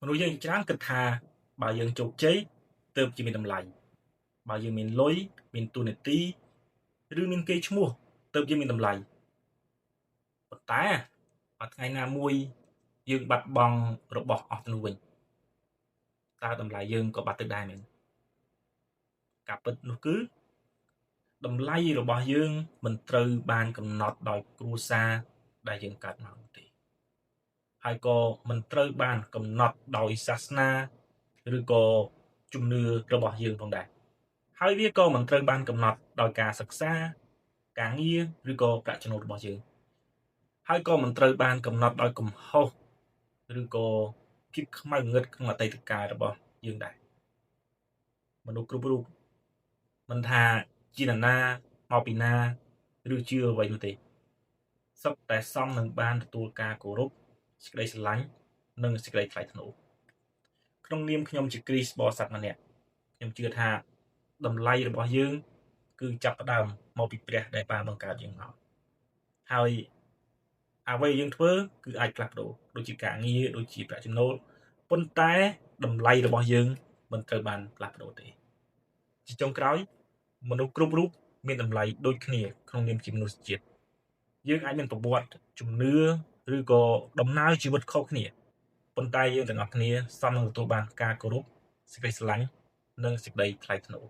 មនុស្សយើងច្រើនគិតថាបើយើងជោគជ័យទើបជាមានតម្លៃបើយើងមានលុយមានតួនាទីឬមានកេរ្តិ៍ឈ្មោះទើបយើងមានតម្លៃប៉ុន្តែបើថ្ងៃណាមួយយើងបាត់បង់របស់អស់ទៅនោះវិញតើតម្លៃយើងក៏បាត់ទៅដែរមែនការពិតនោះគឺតម្លៃរបស់យើងមិនត្រូវបានកំណត់ដោយគ្រួសារដែលយើងកើតមកទេហើយក៏មិនត្រូវបានកំណត់ដោយសាសនាឬក៏ជំនឿរបស់យើងផងដែរហើយវាក៏មិនត្រូវបានកំណត់ដោយការសិក្សាការងារឬក៏ប្រាក់ចំណូលរបស់យើងហើយក៏មិនត្រូវបានកំណត់ដោយកំហុសឬក៏ភាពខ្មៅងឹតក្នុងអតីតកាលរបស់យើងដែរមនុស្សគ្រប់រូបមិនថាជានរណាមកពីណាឬជាអ្វីនោះទេសុទ្ធតែសមនឹងបានទទួលការគោរពសេចក្តីស្រឡាញ់និងសេចក្តីថ្លៃថ្នូរក្នុងនាមខ្ញុំជាគ្រីស្ទបរិស័ទម្នាក់ខ្ញុំជឿថាតម្លៃរបស់យើងគឺចាប់ផ្ដើមមកពីព្រះដែលបានបង្កើតយើងមកហើយអ្វីយើងធ្វើគឺអាចផ្លាស់ប្ដូរដូចជាការងារដូចជាប្រាក់ចំណូលប៉ុន្តែតម្លៃរបស់យើងមិនត្រូវបានផ្លាស់ប្ដូរទេជាចុងក្រោយមនុស្សគ្រប់រូបមានតម្លៃដូចគ្នាក្នុងនាមជាមនុស្សជាតិយើងអាចមានប្រវត្តិជំនឿឬក៏ដំណើរជីវិតខុសគ្នាប៉ុន្តែយើងទាំងអស់គ្នាសមនឹងទទួលបានការគោរពសេចក្តីស្រឡាញ់និងសេចក្តីថ្លៃថ្នូរ